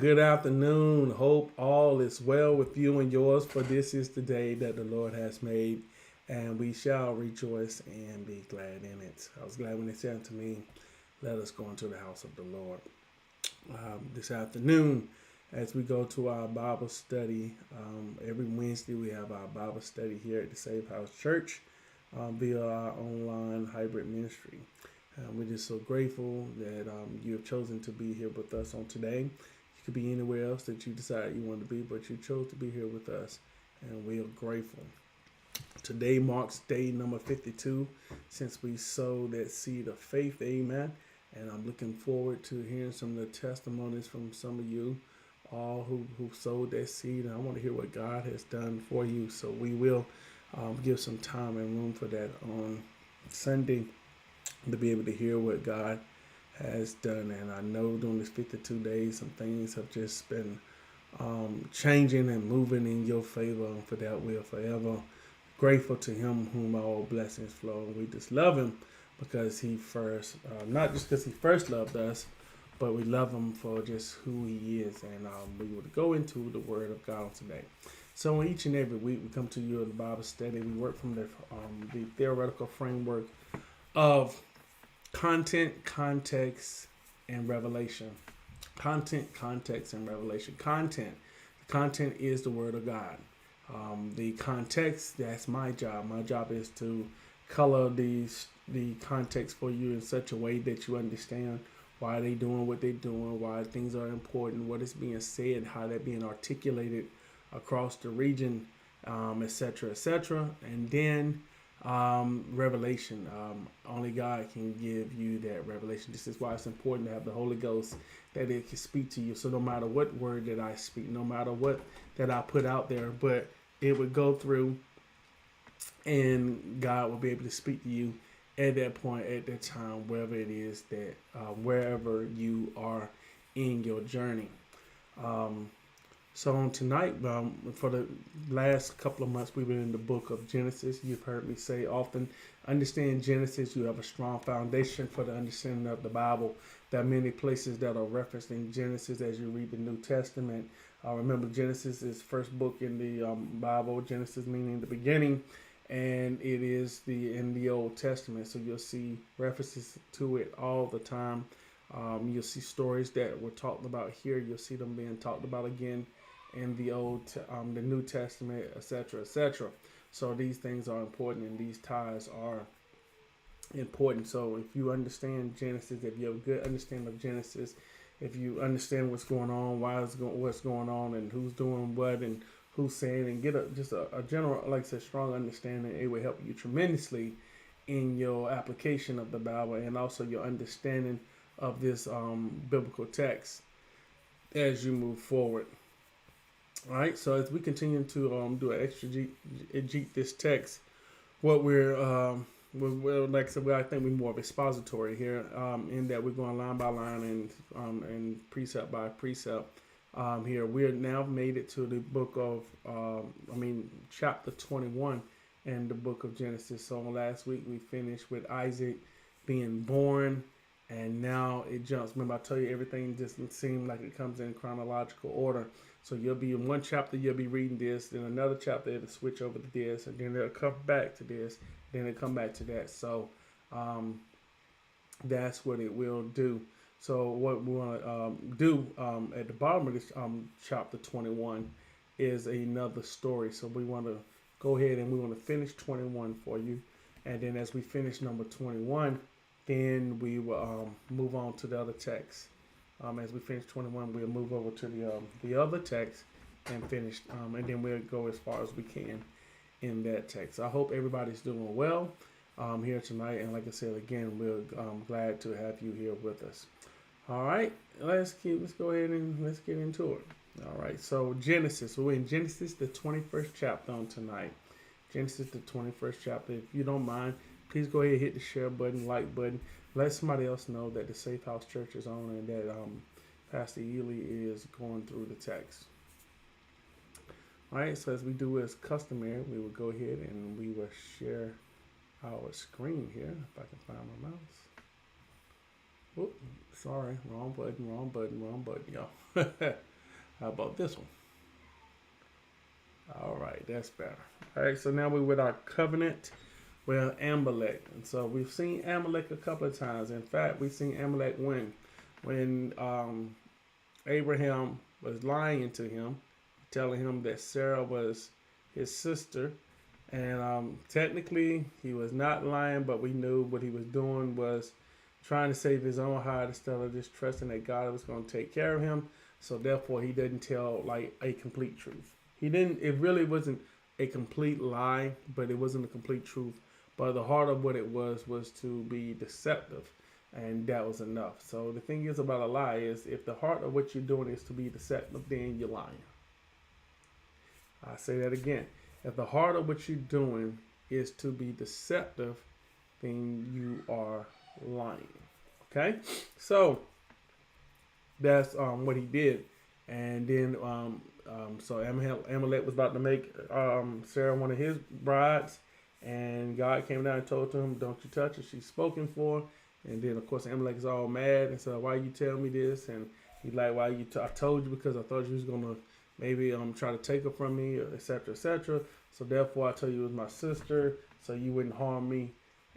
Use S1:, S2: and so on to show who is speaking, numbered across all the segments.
S1: Good afternoon. Hope all is well with you and yours, for this is the day that the Lord has made, and we shall rejoice and be glad in it. I was glad when they said unto me, let us go into the house of the Lord. This afternoon, as we go to our Bible study, every Wednesday we have our Bible study here at the Safehouse Church via our online hybrid ministry. We're just so grateful that you have chosen to be here with us on today. You could be anywhere else that you decide you want to be, but you chose to be here with us, and we are grateful. Today marks day number 52 since we sowed that seed of faith. Amen. And I'm looking forward to hearing some of the testimonies from some of you all who sowed that seed. And I want to hear what God has done for you. So we will give some time and room for that on Sunday, to be able to hear what God has done. And I know during this 52 days, some things have just been changing and moving in your favor. And for that, we are forever grateful to Him whom all blessings flow. And we just love Him because He first, not just because He first loved us, but we love Him for just who He is. And we will go into the Word of God today. So each and every week, we come to you in the Bible study. We work from the theoretical framework of content, context, and revelation. Content, context, and revelation. Content is the Word of God. The context, that's my job. My job is to color the context for you in such a way that you understand why they're doing what they're doing, why things are important, what is being said, how they're being articulated across the region, etc., etc. And then revelation. Only God can give you that revelation. This is why it's important to have the Holy Ghost, that it can speak to you. So no matter what word that I speak, no matter what that I put out there, but it would go through and God will be able to speak to you at that point, at that time, wherever it is that, wherever you are in your journey. So on tonight, for the last couple of months, we've been in the book of Genesis. You've heard me say often, understand Genesis. You have a strong foundation for the understanding of the Bible. There are many places that are referenced in Genesis as you read the New Testament. Remember, Genesis is first book in the Bible. Genesis meaning the beginning, and it is in the Old Testament. So you'll see references to it all the time. You'll see stories that were talked about here. You'll see them being talked about again in the the New Testament, etc., etc. So these things are important, and these ties are important. So if you understand Genesis, if you have a good understanding of Genesis, if you understand what's going on, what's going on, and who's doing what, and who's saying, and get a general, like I said, strong understanding, it will help you tremendously in your application of the Bible, and also your understanding of this biblical text as you move forward. All right, so as we continue to do an exegete this text, what we're like I said, I think we're more of expository here, in that we're going line by line and precept by precept. Here we're now made it to the book of chapter 21 in the book of Genesis. So last week we finished with Isaac being born, and now it jumps. Remember, I tell you, everything just seems like it comes in chronological order. So you'll be in one chapter, you'll be reading this, then another chapter, it'll switch over to this, and then it'll come back to this, then it'll come back to that. So that's what it will do. So what we want to do at the bottom of this chapter 21 is another story. So we want to go ahead and we want to finish 21 for you. And then as we finish number 21, then we will move on to the other text. As we finish 21, we'll move over to the other text and finish, and then we'll go as far as we can in that text. I hope everybody's doing well here tonight, and like I said again, we're glad to have you here with us. All right, let's go ahead and let's get into it. All right, so Genesis. We're in Genesis, the 21st chapter on tonight. Genesis, the 21st chapter. If you don't mind, please go ahead and hit the share button, like button. Let somebody else know that the Safe House Church is on and that Pastor Ely is going through the text. All right, so as we do as customary, we will go ahead and we will share our screen here. If I can find my mouse. Whoop, sorry, wrong button, y'all. How about this one? All right, that's better. All right, so now we're with our covenant with Amalek. And so we've seen Amalek a couple of times. In fact, we've seen Amalek when Abraham was lying to him, telling him that Sarah was his sister. And technically, he was not lying, but we knew what he was doing was trying to save his own hide instead of just trusting that God was going to take care of him. So therefore, he didn't tell like a complete truth. He didn't. It really wasn't a complete lie, but it wasn't a complete truth. But the heart of what it was to be deceptive, and that was enough. So the thing is about a lie is if the heart of what you're doing is to be deceptive, then you're lying. I say that again. If the heart of what you're doing is to be deceptive, then you are lying. Okay? So that's what he did. And then so Amalek was about to make Sarah one of his brides. And God came down and told him, don't you touch her. She's spoken for. And then, of course, Amalek is all mad and said, why you tell me this? And he's like, why you? I told you because I thought you was going to maybe try to take her from me, etc., etc. So therefore, I told you it was my sister, so you wouldn't harm me.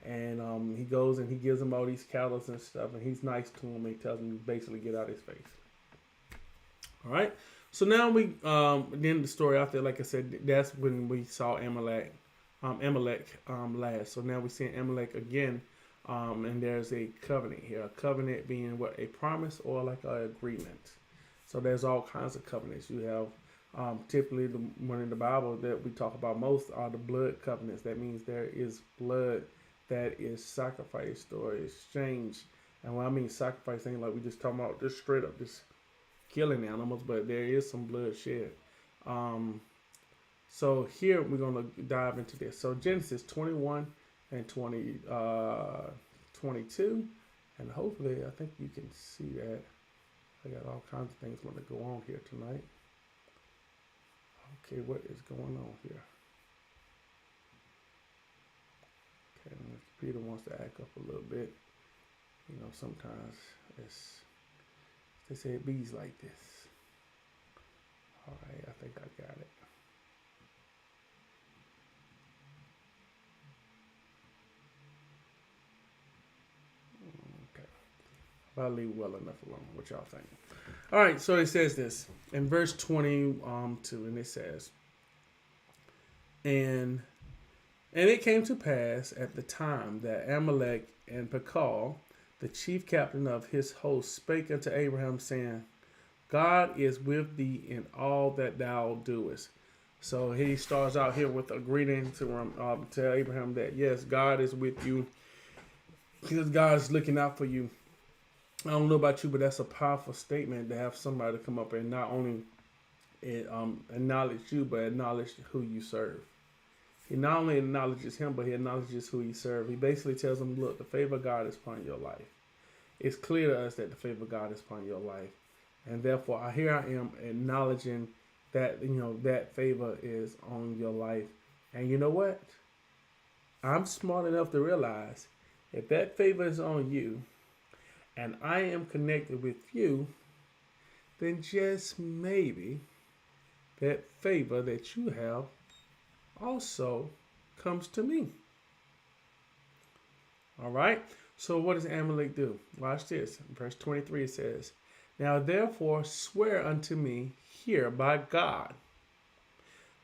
S1: And he goes and he gives him all these cattle and stuff, and he's nice to him. He tells him to basically get out of his face. All right. So now we then the story out there, like I said, that's when we saw Amalek last. So now we see Amalek again, and there's a covenant here. A covenant being what, a promise or like an agreement. So there's all kinds of covenants. You have typically the one in the Bible that we talk about most are the blood covenants. That means there is blood that is sacrificed or exchanged. And when I mean sacrifice, ain't like we just talking about just straight up just killing animals, but there is some blood shed. So here we're going to dive into this. So Genesis 21 and 22. And hopefully, I think you can see that. I got all kinds of things want to go on here tonight. Okay, what is going on here? Okay, the computer wants to act up a little bit. You know, sometimes they say it bees like this. All right, I think I got it. Okay, I'll leave well enough alone. What y'all think? All right, so it says this in verse 22, and it says, and it came to pass at the time that Amalek and Pekah, the chief captain of his host, spake unto Abraham, saying, God is with thee in all that thou doest. So he starts out here with a greeting to Abraham that, yes, God is with you because God is looking out for you. I don't know about you, but that's a powerful statement to have somebody come up and not only acknowledge you, but acknowledge who you serve. He not only acknowledges him, but he acknowledges who he serves. He basically tells him, look, the favor of God is upon your life. It's clear to us that the favor of God is upon your life. And therefore, here I am acknowledging that, that favor is on your life. And you know what? I'm smart enough to realize if that favor is on you and I am connected with you, then just maybe that favor that you have also comes to me. All right. So what does Amalek do? Watch this. In verse 23 it says, now therefore swear unto me here by God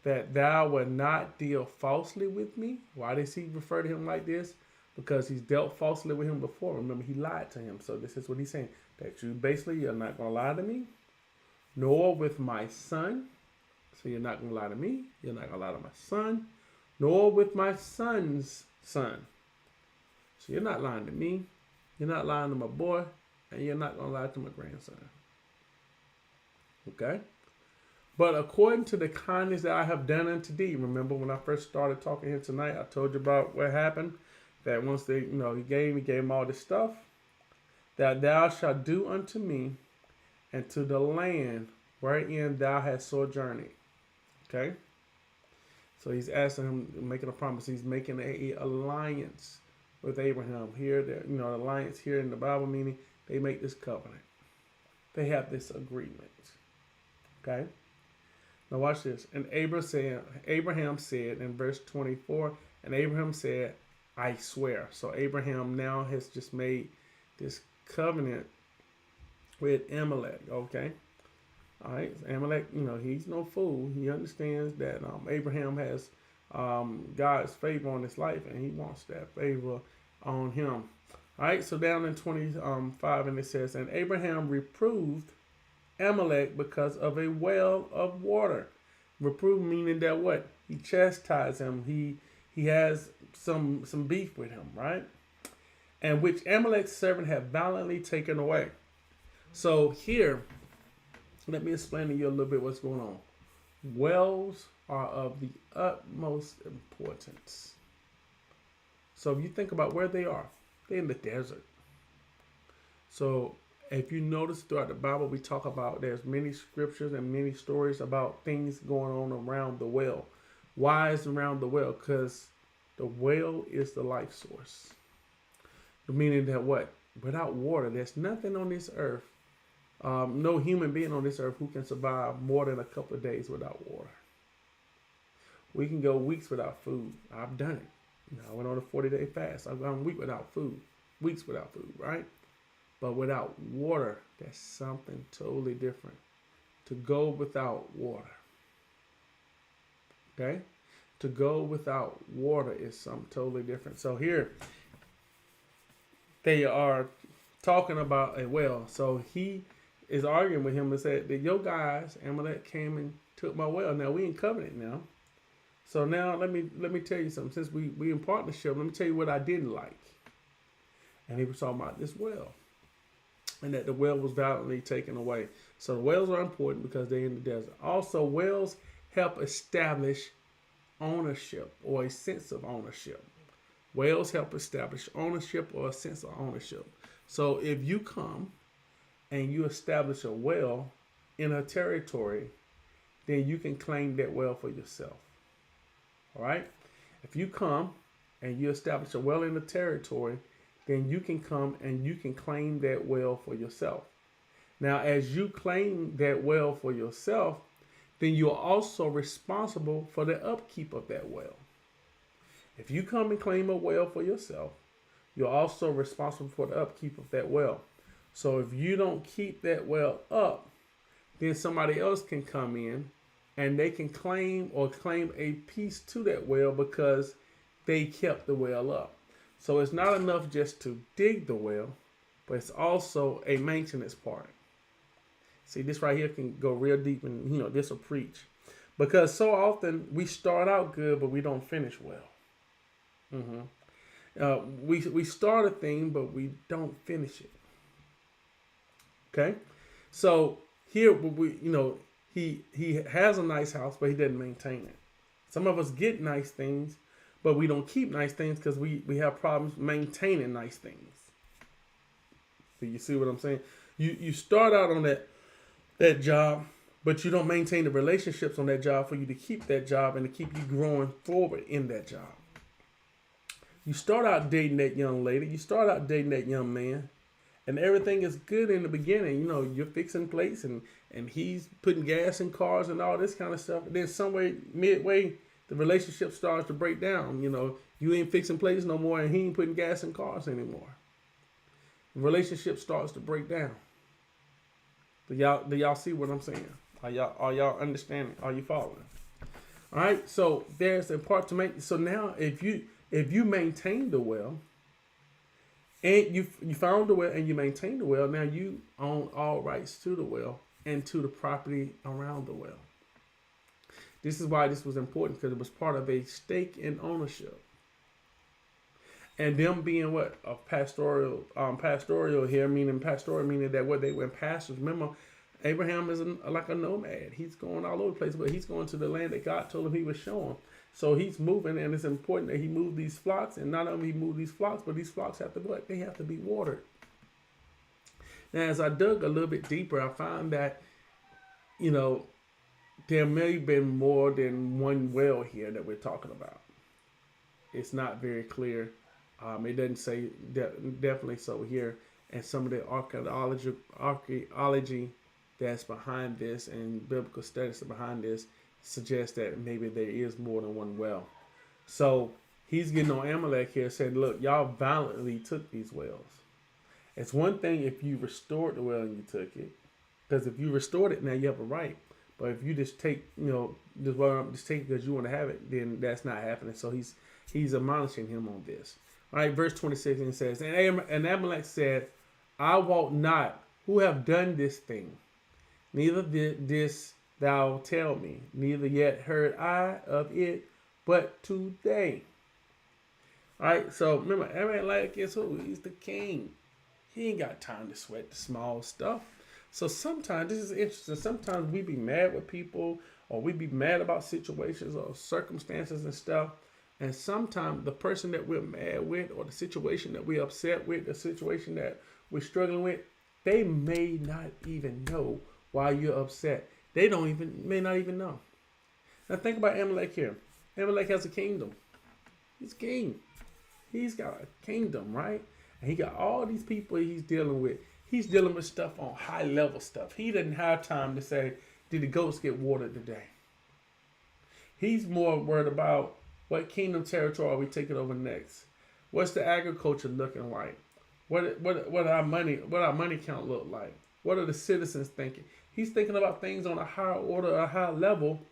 S1: that thou wilt not deal falsely with me. Why does he refer to him like this? Because he's dealt falsely with him before. Remember, he lied to him. So this is what he's saying. That you're not going to lie to me, nor with my son. So you're not going to lie to me. You're not going to lie to my son, nor with my son's son. So you're not lying to me. You're not lying to my boy. And you're not going to lie to my grandson. Okay? But according to the kindness that I have done unto thee, remember when I first started talking here tonight, I told you about what happened. That once he gave him all this stuff, that thou shalt do unto me and to the land wherein thou hast sojourned. Okay? So he's asking him, making a promise. He's making a alliance with Abraham. Here, the alliance here in the Bible, meaning they make this covenant. They have this agreement. Okay. Now watch this. And Abraham said in verse 24, and Abraham said, I swear. So Abraham now has just made this covenant with Amalek. Okay. All right. Amalek, he's no fool. He understands that Abraham has God's favor on his life, and he wants that favor on him. All right. So down in 25, and it says, and Abraham reproved Amalek because of a well of water. Reprove meaning that what? He chastised him. He has some beef with him, right? And which Amalek's servant had violently taken away. So here, let me explain to you a little bit what's going on. Wells are of the utmost importance. So if you think about where they are, they're in the desert. So if you notice throughout the Bible, we talk about there's many scriptures and many stories about things going on around the well. Why is around the well? Because the well is the life source. Meaning that what? Without water, there's nothing on this earth, no human being on this earth who can survive more than a couple of days without water. We can go weeks without food. I've done it. I went on a 40-day fast. I've gone a week without food, weeks without food, right? But without water, that's something totally different. To go without water. Okay? To go without water is something totally different. So here, they are talking about a well. So he is arguing with him and said that your guys, Amalek, came and took my well. Now we in covenant now. So now let me tell you something. Since we in partnership, let me tell you what I didn't like. And he was talking about this well. And that the well was violently taken away. So the wells are important because they're in the desert. Also, wells help establish ownership or a sense of ownership. Wells help establish ownership or a sense of ownership. So if you come and you establish a well in a territory, then you can claim that well for yourself. All right? If you come and you establish a well in a territory, then you can come and you can claim that well for yourself. Now, as you claim that well for yourself, then you're also responsible for the upkeep of that well. If you come and claim a well for yourself, you're also responsible for the upkeep of that well. So if you don't keep that well up, then somebody else can come in and they can claim a piece to that well because they kept the well up. So it's not enough just to dig the well, but it's also a maintenance part. See, this right here can go real deep, and this will preach. Because so often we start out good, but we don't finish well. We start a thing, but we don't finish it. Okay? So here, he has a nice house, but he doesn't maintain it. Some of us get nice things, but we don't keep nice things because we have problems maintaining nice things. Do you see what I'm saying? You start out on that job, but you don't maintain the relationships on that job for you to keep that job and to keep you growing forward in that job. You start out dating that young lady. You start out dating that young man. And everything is good in the beginning. You're fixing plates and he's putting gas in cars and all this kind of stuff. And then somewhere midway, the relationship starts to break down. You ain't fixing plates no more and he ain't putting gas in cars anymore. The relationship starts to break down. Do y'all see what I'm saying? Are y'all understanding? Are you following? All right. So there's a part to make. So now if you maintain the well, and you found the well and you maintain the well, now you own all rights to the well and to the property around the well. This is why this was important, because it was part of a stake in ownership. And them being what? A pastoral here, meaning pastoral, meaning that what they were pastors. Remember, Abraham is like a nomad. He's going all over the place, but he's going to the land that God told him he would show him. So he's moving, and it's important that he move these flocks. And not only he move these flocks, but these flocks have to what? They have to be watered. Now, as I dug a little bit deeper, I found that, there may have been more than one well here that we're talking about. It's not very clear. It doesn't say definitely so here. And some of the archaeology that's behind this, and biblical studies behind this suggest that maybe there is more than one well. So he's getting on Amalek here, saying, "Look, y'all violently took these wells. It's one thing if you restored the well and you took it, because if you restored it, now you have a right. But if you just take, just take it because you want to have it, then that's not happening." So he's admonishing him on this. All right, verse 26, and it says, and Amalek said, "I wot not who have done this thing, neither did this thou tell me, neither yet heard I of it, but today." All right, so remember, Amalek is who? He's the king. He ain't got time to sweat the small stuff. So sometimes, this is interesting, sometimes we be mad with people, or we be mad about situations or circumstances and stuff. And sometimes the person that we're mad with, or the situation that we're upset with, the situation that we're struggling with, they may not even know why you're upset. They may not even know. Now think about Amalek here. Amalek has a kingdom. He's king. He's got a kingdom, right? And he got all these people he's dealing with. He's dealing with stuff on high level stuff. He didn't have time to say, did the goats get watered today? He's more worried about what kingdom territory are we taking over next? What's the agriculture looking like? What our money count look like? What are the citizens thinking? He's thinking about things on a higher order, a higher level.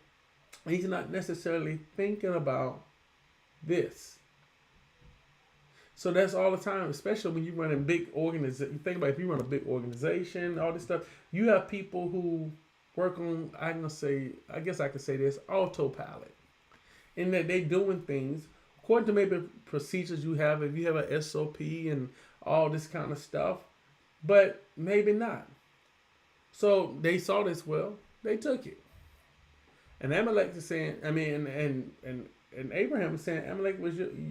S1: He's not necessarily thinking about this. So that's all the time, especially when you run a big organization. You think about if you run a big organization, all this stuff, you have people who work on, I guess I could say this, autopilot. In that they doing things according to maybe procedures you have, if you have an SOP and all this kind of stuff, but maybe not. So they saw this well, they took it. And Amalek is saying, and Abraham is saying, Amalek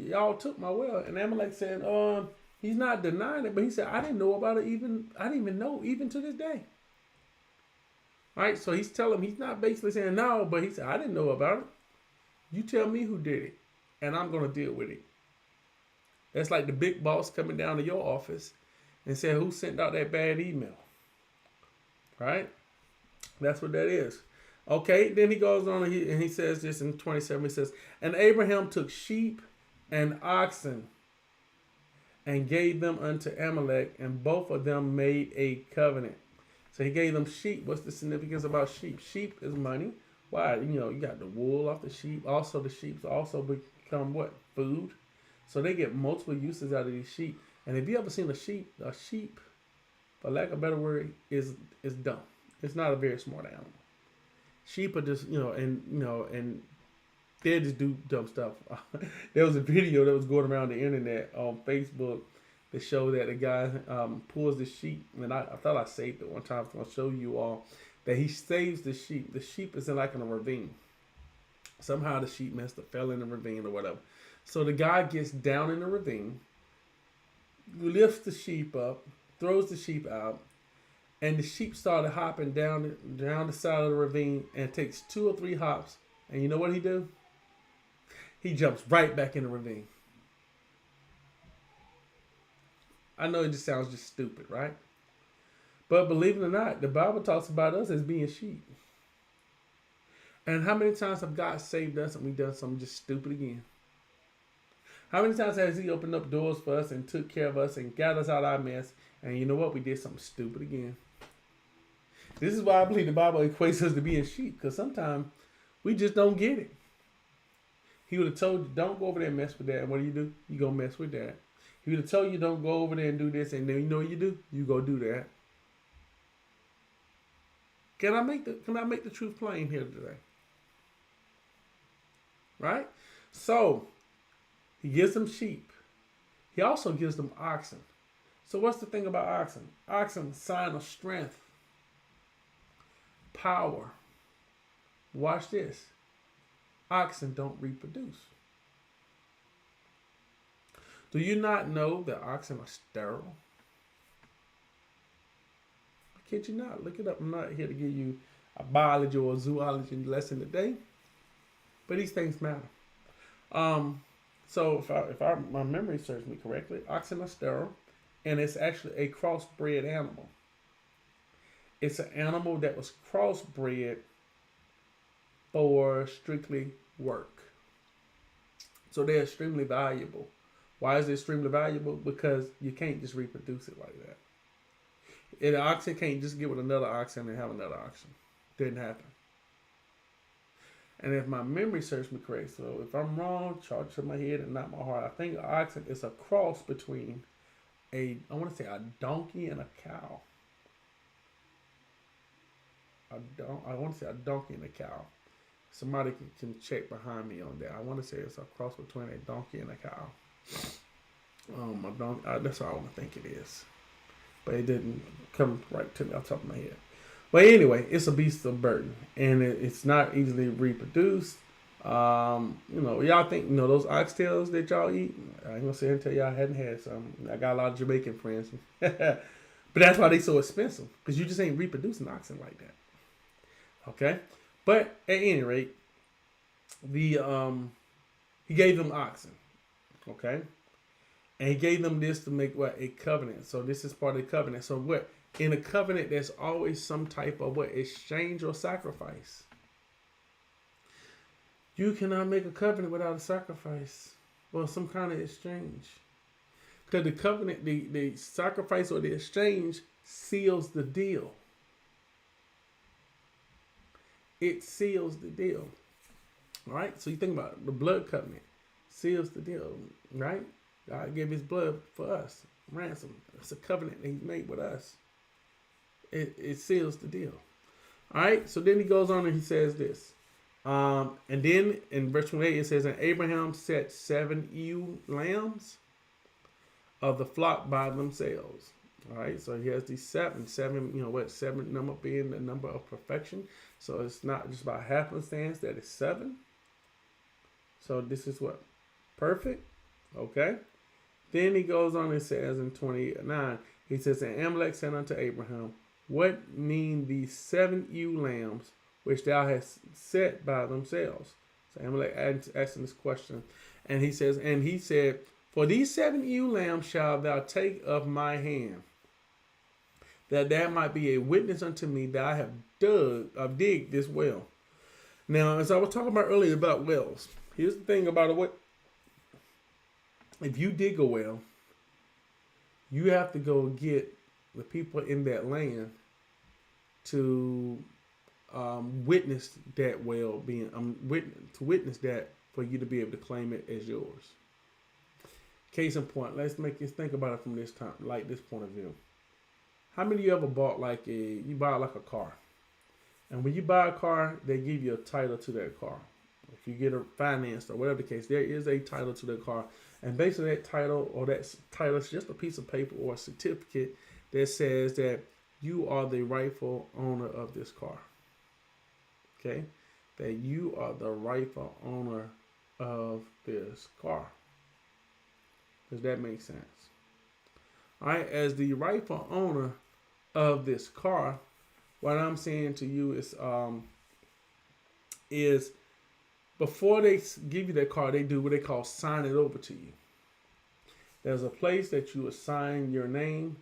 S1: y'all took my well. And Amalek saying, he's not denying it, but he said, I didn't know about it I didn't even know even to this day. All right, so he's telling him, he's not basically saying no, but he said, I didn't know about it. You tell me who did it, and I'm going to deal with it. That's like the big boss coming down to your office and saying, who sent out that bad email? Right? That's what that is. Okay, then he goes on and he says this in 27. He says, and Abraham took sheep and oxen and gave them unto Amalek, and both of them made a covenant. So he gave them sheep. What's the significance about sheep? Sheep is money. Why? You got the wool off the sheep. Also, the sheep also become what? Food. So they get multiple uses out of these sheep. And if you ever seen a sheep, for lack of a better word, is dumb. It's not a very smart animal. Sheep are just, and they just do dumb stuff. There was a video that was going around the internet on Facebook that showed that the guy pulls the sheep. And I thought I saved it one time, so I'll show you all. That he saves the sheep. The sheep is in a ravine. Somehow the sheep must have fell in the ravine or whatever. So the guy gets down in the ravine, lifts the sheep up, throws the sheep out, and the sheep started hopping down the side of the ravine, and takes 2 or 3 hops. And you know what he do? He jumps right back in the ravine. I know it just sounds just stupid, right? But believe it or not, the Bible talks about us as being sheep. And how many times have God saved us and we done something just stupid again? How many times has he opened up doors for us and took care of us and got us out of our mess? And you know what? We did something stupid again. This is why I believe the Bible equates us to being sheep. Because sometimes we just don't get it. He would have told you, don't go over there and mess with that. And what do? You go mess with that. He would have told you, don't go over there and do this. And then you know what you do? You go do that. Can I make the truth plain here today? Right? So, he gives them sheep. He also gives them oxen. So what's the thing about oxen? Oxen, sign of strength, power. Watch this. Oxen don't reproduce. Do you not know that oxen are sterile? I kid you not. Look it up. I'm not here to give you a biology or a zoology lesson today, but these things matter. So if my memory serves me correctly, oxen are sterile, and it's actually a crossbred animal. It's an animal that was crossbred for strictly work. So they're extremely valuable. Why is it extremely valuable? Because you can't just reproduce it like that. An oxen can't just get with another oxen and have another oxen. Didn't happen. And if my memory serves me correct, so if I'm wrong, charge to my head and not my heart. I think an oxen is a cross between I want to say a donkey and a cow. I want to say a donkey and a cow. Somebody can check behind me on that. I want to say it's a cross between a donkey and a cow. That's all I think it is. But it didn't come right to me off the top of my head. But anyway, it's a beast of burden, and it's not easily reproduced. Y'all think those oxtails that y'all eat. I ain't gonna sit here and tell y'all I hadn't had some. I got a lot of Jamaican friends, but that's why they so expensive, because you just ain't reproducing oxen like that. Okay, but at any rate, he gave them oxen. Okay, and he gave them this to make a covenant. So this is part of the covenant. So what? In a covenant, there's always some type of exchange or sacrifice. You cannot make a covenant without a sacrifice or some kind of exchange. Because the covenant, the sacrifice or the exchange seals the deal. It seals the deal. All right? So you think about it, the blood covenant seals the deal, right? God gave his blood for us, ransom. It's a covenant that he made with us. It seals the deal. All right? So then he goes on and he says this. And then in verse 28 it says, and Abraham set 7 ewe lambs of the flock by themselves. All right, so he has these seven, seven number being the number of perfection. So it's not just by happenstance that it's 7. So this is what? Perfect. Okay. Then he goes on and says in 29, he says, and Amalek said unto Abraham, what mean these 7 ewe lambs which thou hast set by themselves? So Amalek asking this question. And he said, for these 7 ewe lambs shalt thou take of my hand, that might be a witness unto me that I have digged this well. Now, as I was talking about earlier about wells, here's the thing about a well. If you dig a well, you have to go get the people in that land to witness that well being witness that for you to be able to claim it as yours. Case in point, let's think about it from this point of view. How many of you ever bought you buy a car, and when you buy a car, they give you a title to that car. If you get it financed or whatever the case, there is a title to the car, and basically that title is just a piece of paper or a certificate that says that you are the rightful owner of this car. Okay, that you are the rightful owner of this car. Does that make sense? All right, as the rightful owner of this car, what I'm saying to you is before they give you that car, they do what they call sign it over to you. There's a place that you assign your name,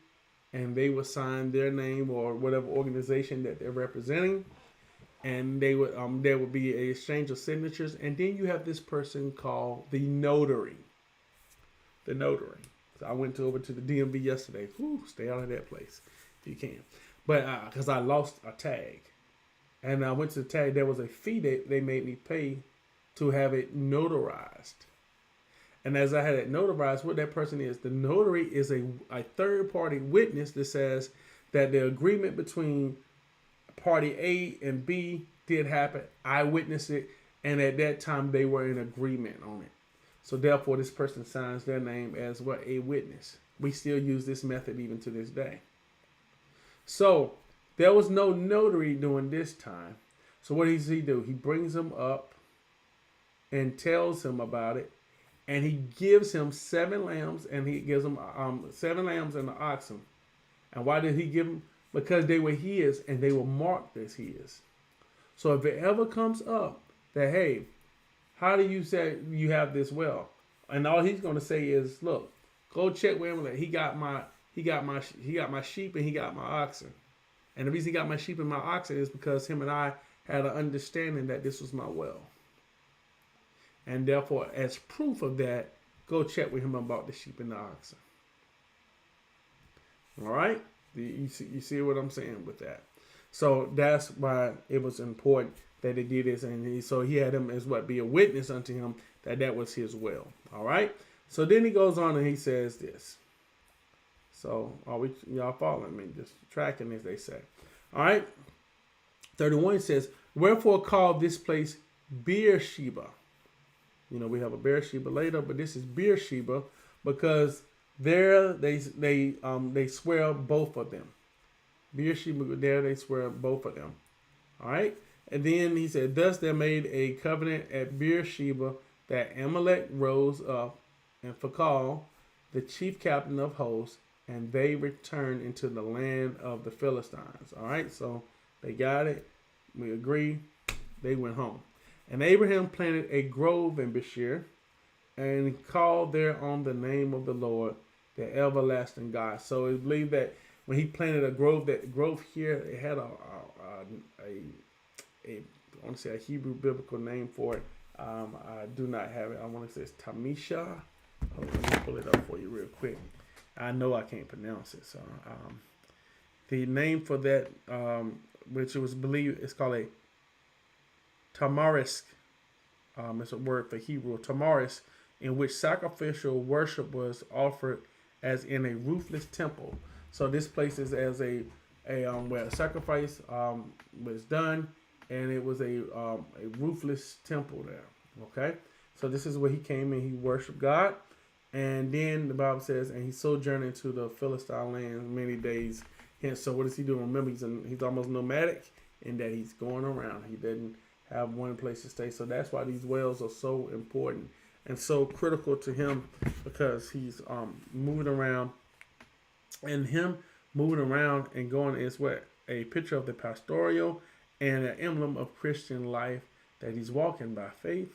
S1: and they will sign their name or whatever organization that they're representing, and there would be an exchange of signatures, and then you have this person called the notary. The notary. So I went over to the DMV yesterday. Stay out of that place if you can. But because I lost a tag, and I went to the tag, there was a fee that they made me pay to have it notarized. And as I had it notarized, what that person is, the notary is a third-party witness that says that the agreement between party A and B did happen. I witnessed it, and at that time they were in agreement on it. So therefore, this person signs their name as a witness. We still use this method even to this day. So there was no notary during this time. So what does he do? He brings him up and tells him about it, and he gives him 7 lambs, and he gives him 7 lambs and an oxen. And why did he give them? Because they were his, and they were marked as his. So if it ever comes up that, hey, how do you say you have this well? And all he's going to say is, look, go check with him. He got my sheep and he got my oxen. And the reason he got my sheep and my oxen is because him and I had an understanding that this was my well. And therefore, as proof of that, go check with him about the sheep and the oxen. All right? You see what I'm saying with that? So that's why it was important that they did this. And so he had him as what? Be a witness unto him that was his well. All right? So then he goes on and he says this. So are y'all following me? Just tracking, as they say. All right? 31 says, wherefore call this place Beersheba. You know, we have a Beersheba later, but this is Beersheba because there they swear both of them. Beersheba, there they swear both of them. All right? And then he said, thus they made a covenant at Beersheba that Amalek rose up and Phakal, the chief captain of hosts, and they returned into the land of the Philistines. All right? So they got it. We agree. They went home. And Abraham planted a grove in Beersheba and called there on the name of the Lord, the everlasting God. So it's believed that when he planted a grove, that grove here, it had I want to say a Hebrew biblical name for it. I do not have it. I want to say it's Tamisha. Let me pull it up for you real quick. I know I can't pronounce it. So the name for that, which it was believed, it's called a tamarisk. It's a word for Hebrew. Tamarisk, in which sacrificial worship was offered as in a roofless temple. So this place is as a where a sacrifice was done, and it was a roofless temple there. Okay, so this is where he came and he worshiped God, and then the Bible says, and he sojourned into the Philistine land many days. Hence, so what is he doing? Remember, he's almost nomadic in that he's going around. He doesn't have one place to stay. So that's why these wells are so important and so critical to him, because he's moving around, and him moving around and going is what? A picture of the pastoral and an emblem of Christian life, that he's walking by faith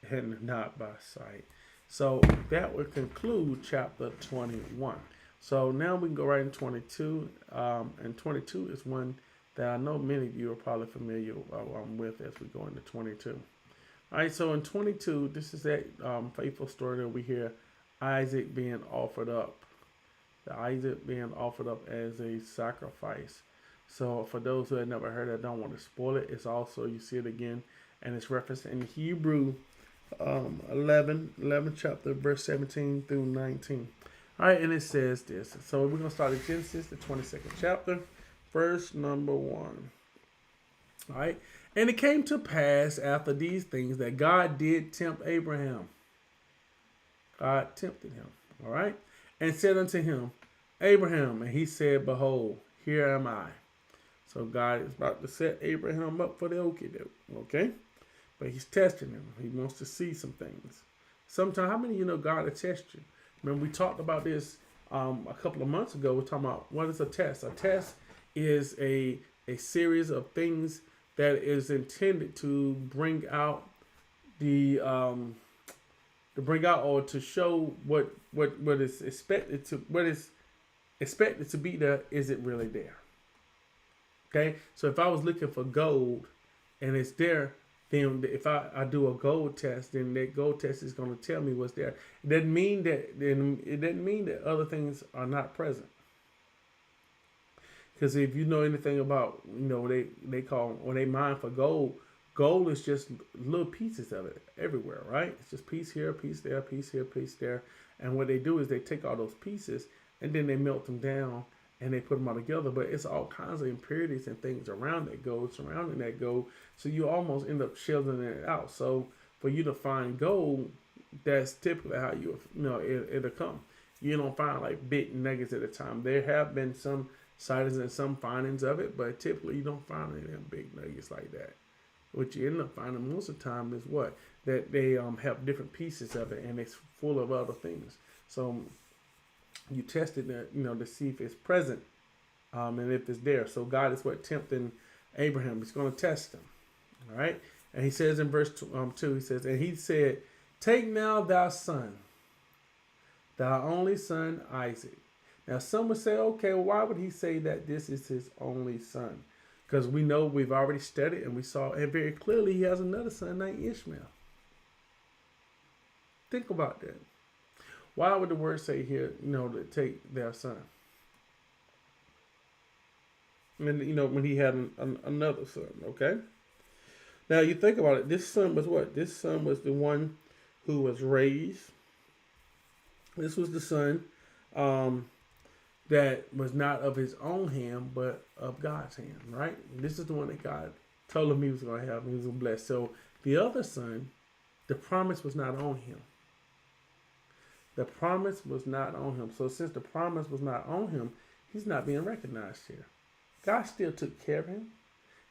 S1: and not by sight. So that would conclude chapter 21. So now we can go right in 22. And 22 is one that I know many of you are probably familiar with as we go into 22. All right, so in 22, this is that faithful story that we hear Isaac being offered up. Isaac being offered up as a sacrifice. So for those who have never heard it, I don't want to spoil it. It's also, you see it again, and it's referenced in Hebrew 11 chapter, verse 17 through 19. All right, and it says this. So we're going to start at Genesis, the 22nd chapter, verse number 1. All right, and it came to pass after these things that God did tempt Abraham. God tempted him, all right, and said unto him, Abraham, and he said, behold, here am I. So God is about to set Abraham up for the okie-doke, okay? But he's testing him. He wants to see some things. Sometimes, how many of you know God will test you? Remember, we talked about this a couple of months ago. We're talking about what is a test. A test is a series of things that is intended to bring out or to show what is expected to be there. Is it really there? Okay, so if I was looking for gold and it's there, then if I do a gold test, then that gold test is going to tell me what's there. It doesn't mean that other things are not present. Because if you know anything about, they call, when they mine for gold is just little pieces of it everywhere, right? It's just piece here, piece there, piece here, piece there. And what they do is they take all those pieces and then they melt them down and they put them all together. But it's all kinds of impurities and things around that gold, surrounding that gold. So you almost end up chiseling it out. So for you to find gold, that's typically how it'll come. You don't find like big nuggets at a time. There have been some sightings and some findings of it, but typically you don't find any of them big nuggets like that. What you end up finding most of the time is what? That they have different pieces of it and it's full of other things. So you test it, to see if it's present and if it's there. So God is what tempting Abraham. He's going to test him. All right. And he says in verse 2, he says, and he said, take now thy son, thy only son Isaac, Now, some would say, okay, well, why would he say that this is his only son? Because we know we've already studied and we saw, and very clearly, he has another son named Ishmael. Think about that. Why would the word say here, to take their son? And, when he had another son, okay? Now, you think about it. This son was what? This son was the one who was raised. This was the son that was not of his own hand, but of God's hand, right? This is the one that God told him he was going to have, and he was going to bless. So the other son, the promise was not on him. The promise was not on him. So since the promise was not on him, he's not being recognized here. God still took care of him.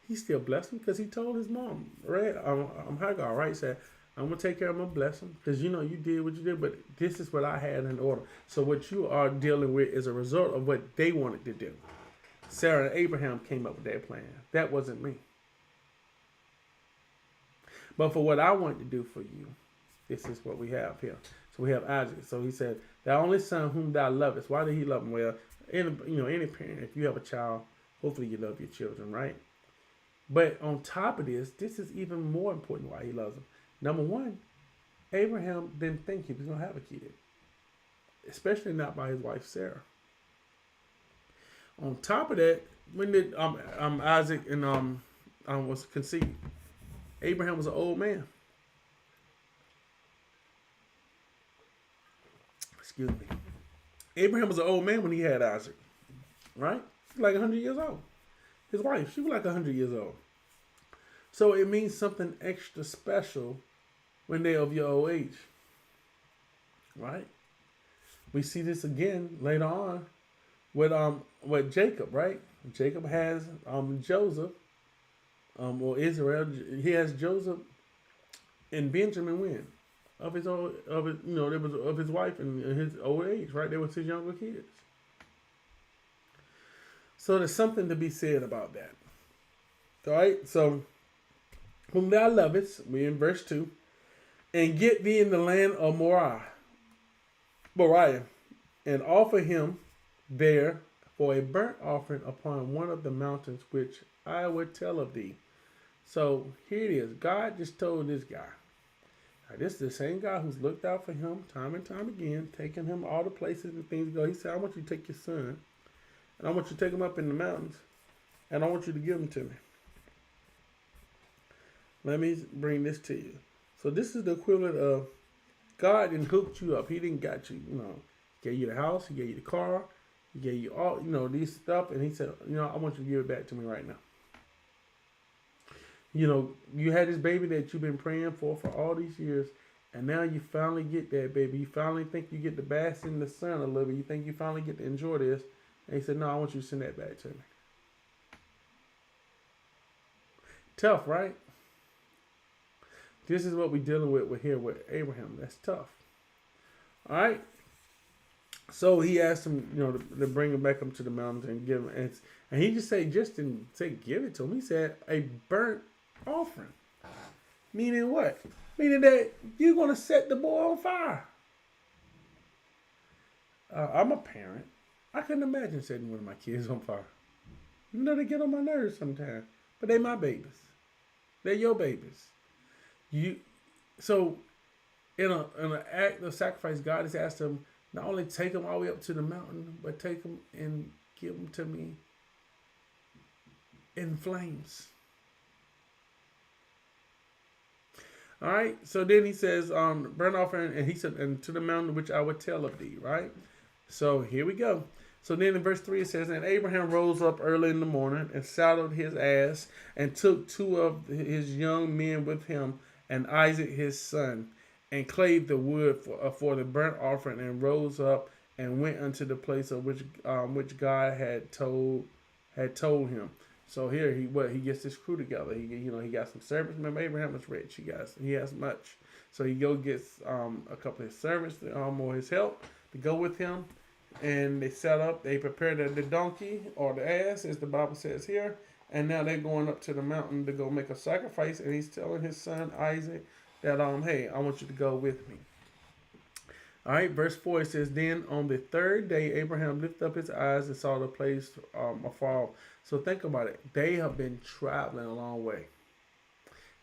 S1: He still blessed him because he told his mom, right? I'm Hagar, right? He said, I'm going to take care of him and bless him because, you did what you did, but this is what I had in order. So what you are dealing with is a result of what they wanted to do. Sarah and Abraham came up with that plan. That wasn't me. But for what I want to do for you, this is what we have here. So we have Isaac. So he said, "Thy only son whom thou lovest." Why did he love him? Well, any parent, if you have a child, hopefully you love your children, right? But on top of this is even more important why he loves them. Number one, Abraham didn't think he was going to have a kid, especially not by his wife Sarah. On top of that, when did Isaac and was conceived? Abraham was an old man. Excuse me. Abraham was an old man when he had Isaac, right? Like 100 years old. His wife, she was like 100 years old. So it means something extra special when they're of your old age, right? We see this again later on with Jacob, right? Jacob has Joseph, or Israel. He has Joseph and Benjamin when of his wife and his old age, right? They was his younger kids. So there's something to be said about that. All right, so whom thou lovest, we in verse 2, and get thee in the land of Moriah, and offer him there for a burnt offering upon one of the mountains which I would tell of thee. So here it is. God just told this guy. Now, this is the same guy who's looked out for him time and time again, taking him all the places and things to go. He said, I want you to take your son, and I want you to take him up in the mountains, and I want you to give him to me. Let me bring this to you. So this is the equivalent of God didn't hook you up. He didn't got you, He gave you the house, he gave you the car, he gave you all, these stuff, and he said, I want you to give it back to me right now. You had this baby that you've been praying for all these years, and now you finally get that baby. You finally think you get to bask in the sun a little bit. You think you finally get to enjoy this. And he said, no, I want you to send that back to me. Tough, right? This is what we're dealing with here with Abraham. That's tough. All right. So he asked him, to bring him back up to the mountains and give him, and he just didn't say give it to him. He said a burnt offering. Meaning what? Meaning that you're going to set the boy on fire. I'm a parent. I couldn't imagine setting one of my kids on fire. They get on my nerves sometimes. But they my babies. They're your babies. So in an act of sacrifice, God has asked them not only take them all the way up to the mountain, but take them and give them to me in flames. All right. So then he says, burnt offering, and he said, and to the mountain which I would tell of thee. Right. So here we go. So then in verse 3 it says, and Abraham rose up early in the morning and saddled his ass and took 2 of his young men with him and Isaac his son, and clave the wood for the burnt offering, and rose up and went unto the place of which God had told him. So here he gets his crew together. He got some servants. Remember, Abraham was rich. He has much. So he gets a couple of servants or his help to go with him. And they set up, they prepared the donkey or the ass, as the Bible says here. And now they're going up to the mountain to go make a sacrifice. And he's telling his son Isaac that, hey, I want you to go with me. All right, verse 4 it says, then on the third day, Abraham lifted up his eyes and saw the place afar off. So think about it. They have been traveling a long way.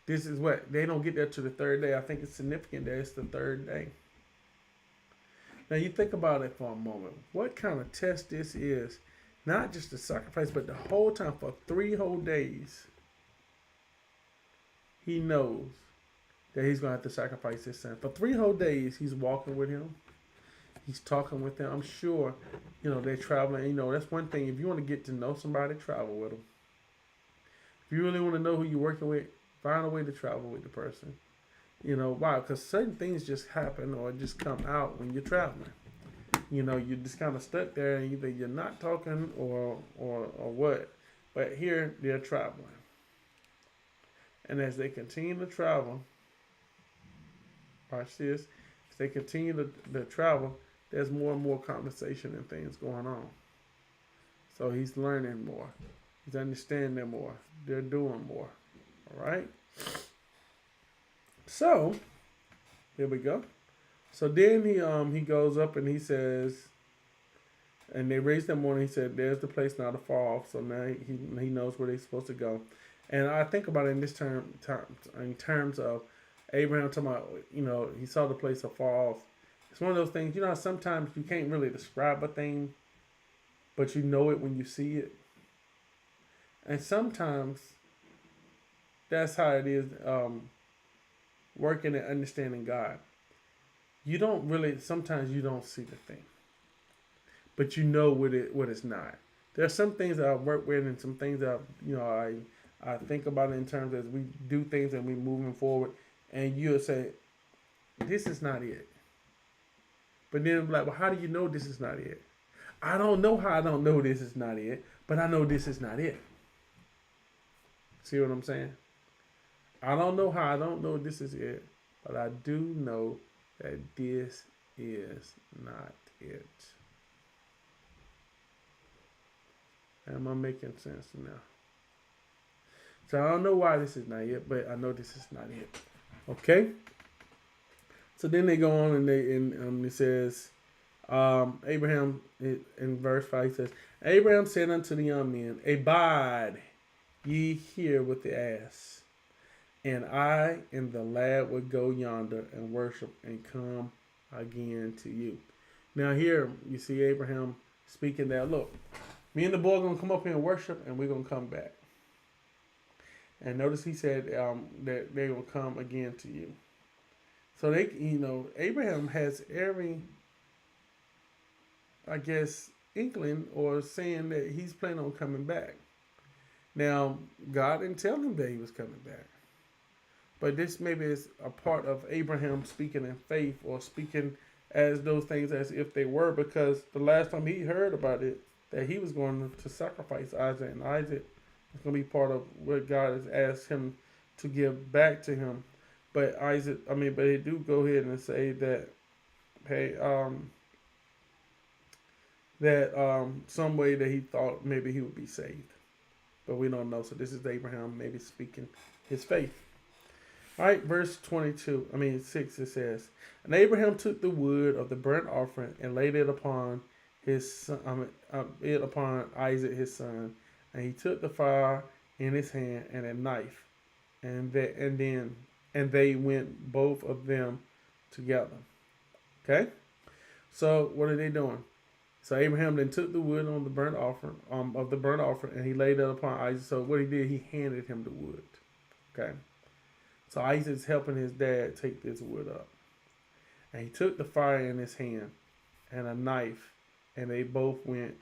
S1: This is what they don't get there to the third day. I think it's significant that it's the third day. Now you think about it for a moment. What kind of test this is? Not just the sacrifice, but the whole time for 3 whole days. He knows that he's going to have to sacrifice his son. For 3 whole days, he's walking with him. He's talking with them. I'm sure, they're traveling. That's one thing. If you want to get to know somebody, travel with them. If you really want to know who you're working with, find a way to travel with the person. Why? Because certain things just happen or just come out when you're traveling. You're just kind of stuck there, and either you're not talking or what. But here, they're traveling. And as they continue to travel, watch this, as they continue to travel, there's more and more conversation and things going on. So he's learning more. He's understanding more. They're doing more. All right? So, here we go. So then he goes up and he says, and they raised them on, and he said, there's the place now to fall off. So now he knows where they're supposed to go. And I think about it in this in terms of Abraham talking about, he saw the place afar off. It's one of those things, sometimes you can't really describe a thing, but you know it when you see it. And sometimes that's how it is working and understanding God. Sometimes you don't see the thing, but you know what it's not. There are some things that I work with and some things that, I think about it in terms as we do things and we moving forward, and you'll say, this is not it. But then I'm like, well, how do you know this is not it? I don't know how I don't know this is not it, but I know this is not it. See what I'm saying? I don't know how I don't know this is it, but I do know that this is not it. Am I making sense now? So I don't know why this is not it, but I know this is not it. Okay? So then they go on and it says, Abraham, in verse 5 says, Abraham said unto the young men, abide ye here with the ass, and I and the lad would go yonder and worship and come again to you. Now here you see Abraham speaking that, look, me and the boy are going to come up here and worship, and we're going to come back. And notice he said that they're going to come again to you. So Abraham has every, I guess, inkling or saying that he's planning on coming back. Now, God didn't tell him that he was coming back. But this maybe is a part of Abraham speaking in faith or speaking as those things as if they were, because the last time he heard about it, that he was going to sacrifice Isaac, and Isaac is going to be part of what God has asked him to give back to him. But but he do go ahead and say that, hey, some way that he thought maybe he would be saved. But we don't know. So this is Abraham maybe speaking his faith. All right, verse 6, it says, and Abraham took the wood of the burnt offering and laid it upon his son, upon Isaac his son, and he took the fire in his hand and a knife, and they went both of them together. Okay, so what are they doing? So Abraham then took the wood on the burnt offering and he laid it upon Isaac. So what he did, he handed him the wood. Okay. So Isaac's helping his dad take this wood up. And he took the fire in his hand and a knife, and they both went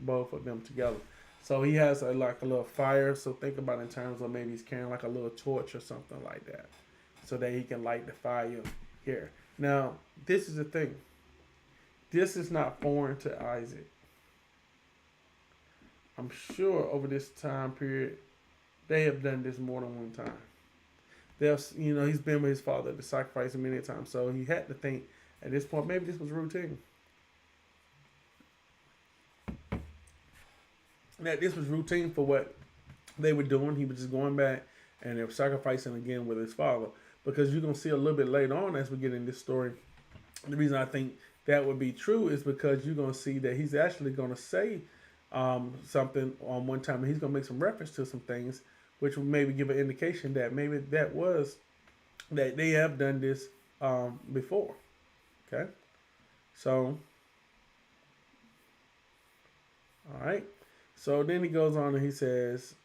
S1: both of them together. So he has a little fire. So think about it in terms of maybe he's carrying like a little torch or something like that, so that he can light the fire here. Now, this is the thing. This is not foreign to Isaac. I'm sure over this time period, they have done this more than one time. He's been with his father to sacrifice him many times, so he had to think at this point maybe this was routine. That this was routine for what they were doing. He was just going back and they were sacrificing again with his father, because you're gonna see a little bit later on as we get in this story The reason I think that would be true is because you're going to see that he's actually going to say something on one time, and he's going to make some reference to some things, which will maybe give an indication that maybe that they have done this before. Okay, so all right, so then he goes on and he says.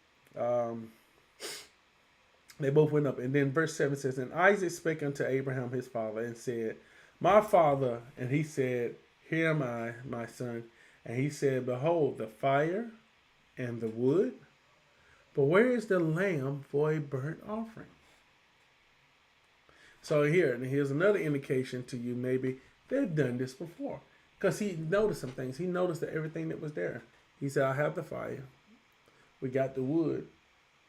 S1: They both went up. And then verse 7 says, And Isaac spake unto Abraham his father and said, My father. And he said, Here am I, my son. And he said, Behold, the fire and the wood. But where is the lamb for a burnt offering? So here's another indication to you, maybe they've done this before. Because he noticed some things. He noticed that everything that was there. He said, I have the fire. We got the wood.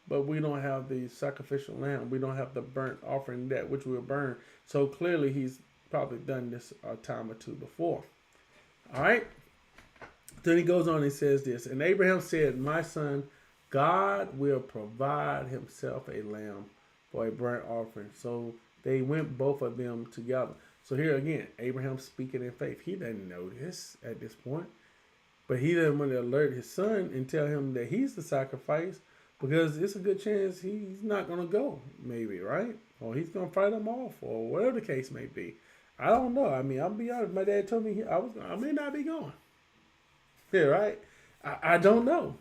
S1: But we don't have the sacrificial lamb. We don't have the burnt offering that which will burn. So clearly he's probably done this a time or two before. All right. Then he goes on and says this. And Abraham said, My son, God will provide himself a lamb for a burnt offering. So they went both of them together. So here again, Abraham speaking in faith. He doesn't know this at this point. But he doesn't want to alert his son and tell him that he's the sacrifice. Because it's a good chance he's not going to go, maybe, right? Or he's going to fight him off, or whatever the case may be. I don't know. I mean, I'll be honest. My dad told me I may not be going. Yeah, right? I don't know.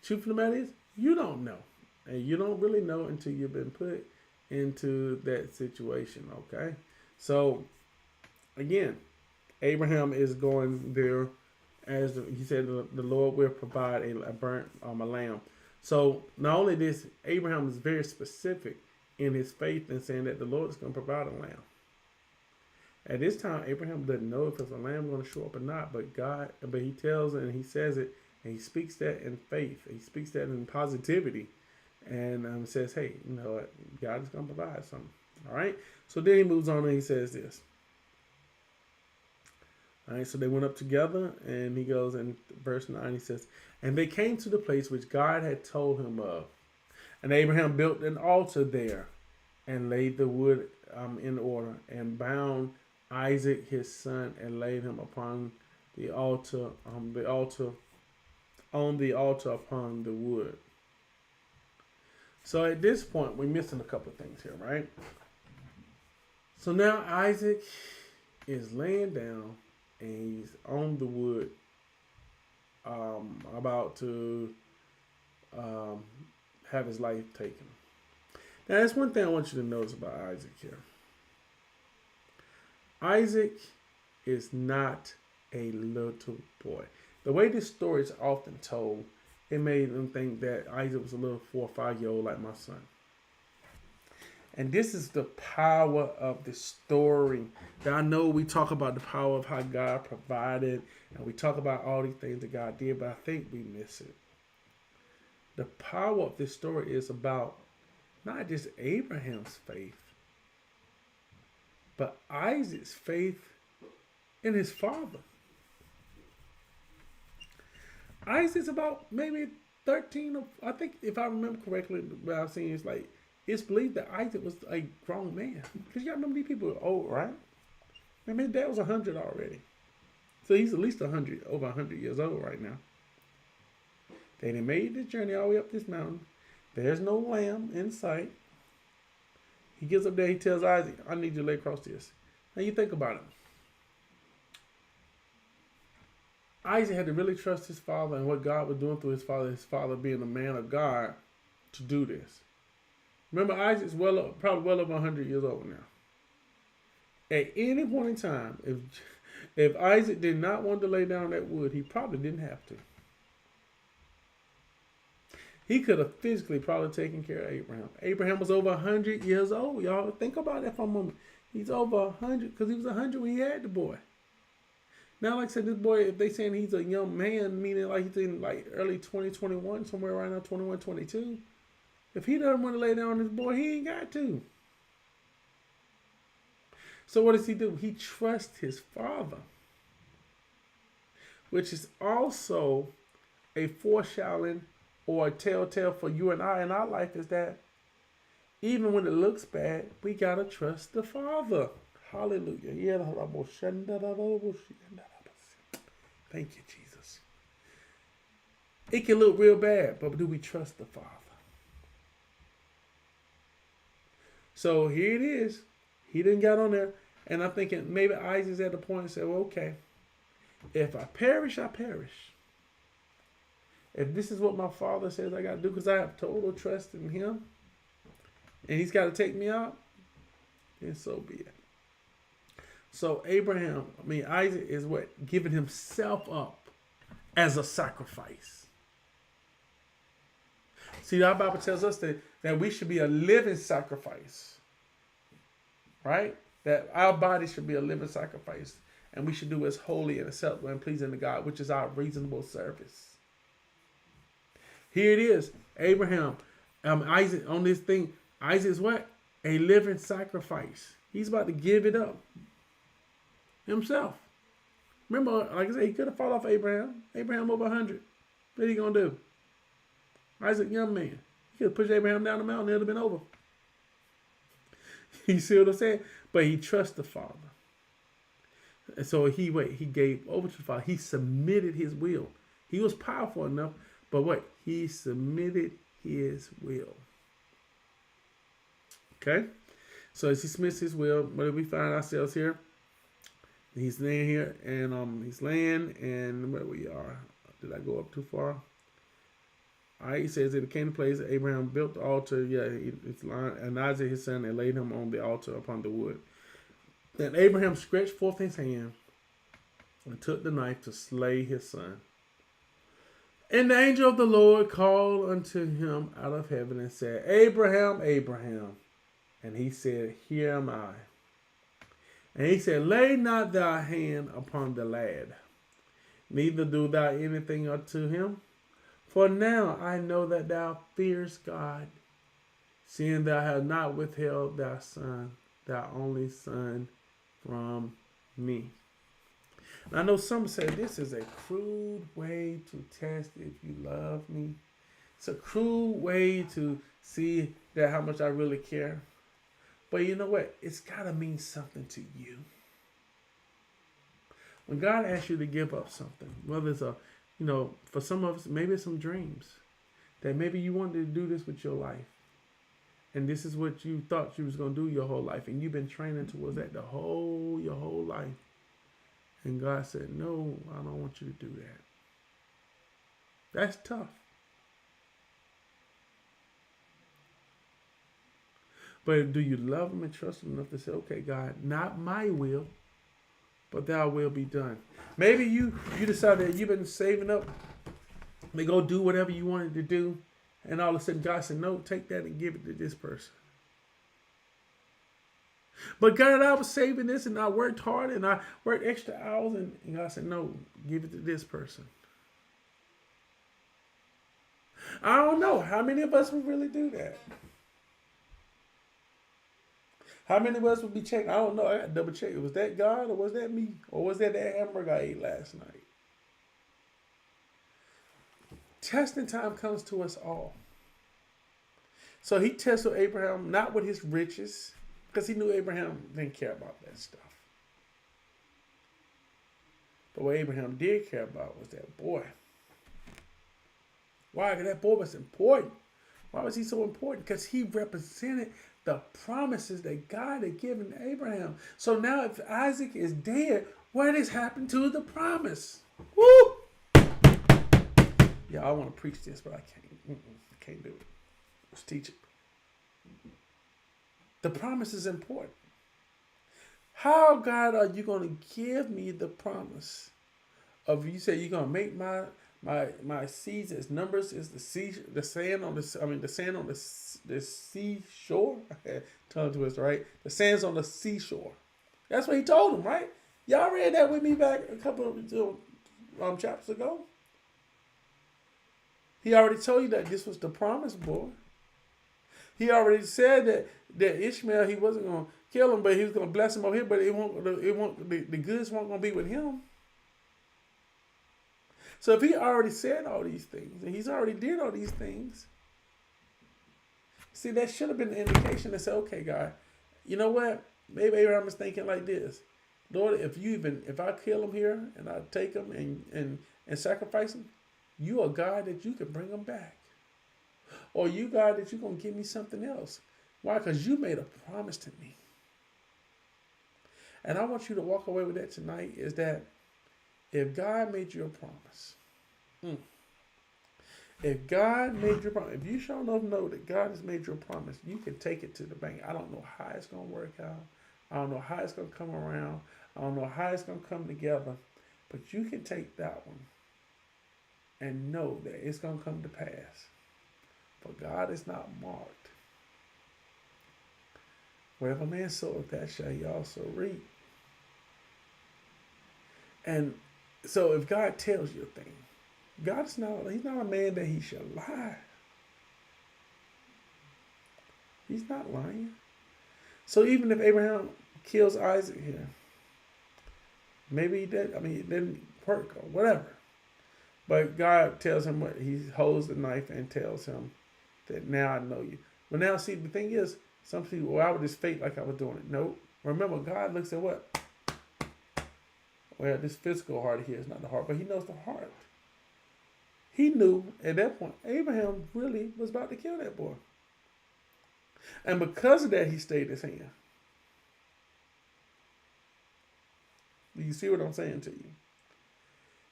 S1: Truth of the matter is, you don't know. And you don't really know until you've been put into that situation, okay? So, again, Abraham is going there, as he said, the Lord will provide a burnt a lamb. So not only this, Abraham is very specific in his faith and saying that the Lord is going to provide a lamb. At this time, Abraham doesn't know if there's a lamb going to show up or not, but he tells it and he says it, and he speaks that in faith. He speaks that in positivity, and says, hey, you know what? God is going to provide something. All right. So then he moves on and he says this. All right, so they went up together, and he goes in verse 9, he says, And they came to the place which God had told him of. And Abraham built an altar there, and laid the wood in order, and bound Isaac his son, and laid him upon the altar, on the altar upon the wood. So at this point, we're missing a couple of things here, right? So now Isaac is laying down, and he's on the wood, about to have his life taken. Now, that's one thing I want you to notice about Isaac here. Isaac is not a little boy. The way this story is often told, it made them think that Isaac was a little 4 or 5-year-old like my son. And this is the power of the story. Now, I know we talk about the power of how God provided, and we talk about all these things that God did, but I think we miss it. The power of this story is about not just Abraham's faith, but Isaac's faith in his father. Isaac's about maybe 13, I think, if I remember correctly, what I've seen is like, it's believed that Isaac was a grown man. Because you got to remember, these people are old, right? I mean, his dad was 100 already. So he's at least 100, over 100 years old right now. They done made this journey all the way up this mountain. There's no lamb in sight. He gets up there, he tells Isaac, I need you to lay across this. Now you think about it. Isaac had to really trust his father and what God was doing through his father being a man of God, to do this. Remember, Isaac's probably well over 100 years old now. At any point in time, if Isaac did not want to lay down that wood, he probably didn't have to. He could have physically probably taken care of Abraham. Abraham was over 100 years old. Y'all think about that for a moment. He's over 100 because he was 100 when he had the boy. Now, like I said, this boy, if they saying he's a young man, meaning like he's in like early 2021, somewhere right now, 21, 22. If he doesn't want to lay down his boy, he ain't got to. So what does he do? He trusts his father, which is also a foreshadowing or a telltale for you and I in our life, is that even when it looks bad, we got to trust the Father. Hallelujah. Thank you, Jesus. It can look real bad, but do we trust the Father? So here it is. He didn't get on there. And I'm thinking maybe Isaac's at the point and said, well, okay, if I perish, I perish. If this is what my Father says I got to do, because I have total trust in him, and he's got to take me out, then so be it. So Isaac is what? Giving himself up as a sacrifice. See, our Bible tells us that we should be a living sacrifice. Right? That our body should be a living sacrifice. And we should do as holy and acceptable and pleasing to God, which is our reasonable service. Here it is. Isaac on this thing. Isaac is what? A living sacrifice. He's about to give it up himself. Remember, like I said, he could have fought off Abraham. Abraham over 100. What are you going to do? Isaac, young man. He could have pushed Abraham down the mountain. It would have been over. You see what I'm saying? But he trusts the Father. And so he gave over to the Father. He submitted his will. He was powerful enough, but what? He submitted his will. Okay? So as he submits his will, what do we find ourselves here? He's laying here, and he's laying, and where we are. Did I go up too far? All right, he says it came to place that Abraham built the altar. And Isaac his son, and laid him on the altar upon the wood. Then Abraham stretched forth his hand and took the knife to slay his son. And the angel of the Lord called unto him out of heaven and said, Abraham, Abraham. And he said, Here am I. And he said, Lay not thy hand upon the lad, neither do thou anything unto him. For now I know that thou fearest God, seeing thou hast not withheld thy son, thy only son, from me. And I know some say this is a crude way to test if you love me. It's a crude way to see that how much I really care. But you know what? It's got to mean something to you. When God asks you to give up something, whether it's for some of us, maybe it's some dreams that maybe you wanted to do this with your life. And this is what you thought you was going to do your whole life. And you've been training towards that your whole life. And God said, no, I don't want you to do that. That's tough. But do you love him and trust him enough to say, okay, God, not my will, but thy will be done. Maybe you decided that you've been saving up to go do whatever you wanted to do. And all of a sudden God said, no, take that and give it to this person. But God, I was saving this and I worked hard and I worked extra hours. And God said, no, give it to this person. I don't know. How many of us would really do that? How many of us would be checking? I don't know. I got to double check. Was that God or was that me? Or was that hamburger I ate last night? Testing time comes to us all. So he tested Abraham not with his riches, because he knew Abraham didn't care about that stuff. But what Abraham did care about was that boy. Why? Because that boy was important. Why was he so important? Because he represented the promises that God had given Abraham. So now if Isaac is dead, what has happened to the promise? Woo! Yeah, I want to preach this, but I can't do it. Let's teach it. The promise is important. How, God, are you going to give me the promise of, you say you're going to make my seeds as numbers as the sand on the seashore? Tongue twister, right? The sands on the seashore. That's what he told him, right? Y'all read that with me back a couple of chapters ago. He already told you that this was the promise, boy. He already said that Ishmael, he wasn't going to kill him, but he was going to bless him over here, but the goods weren't going to be with him. So if he already said all these things, and he's already did all these things, see, that should have been an indication to say, okay, God, you know what? Maybe Abraham is thinking like this: Lord, if I kill him here and I take him and sacrifice him, you are God that you can bring him back, or you God that you're gonna give me something else. Why? Because you made a promise to me, and I want you to walk away with that tonight. Is that if God made you a promise, if God made you a promise, if you sure enough know that God has made you a promise, you can take it to the bank. I don't know how it's gonna work out. I don't know how it's gonna come around. I don't know how it's gonna come together, but you can take that one and know that it's gonna come to pass. For God is not marked. Wherever man soweth, that shall he also reap. And so if God tells you a thing, he's not a man that he shall lie. He's not lying. So even if Abraham kills Isaac here, maybe it didn't work or whatever. But God tells him what, he holds the knife and tells him that now I know you. But now see, the thing is, some people, well, I would just fake like I was doing it. Nope. Remember, God looks at what? Well, this physical heart here is not the heart, but he knows the heart. He knew at that point, Abraham really was about to kill that boy. And because of that, he stayed his hand. Do you see what I'm saying to you?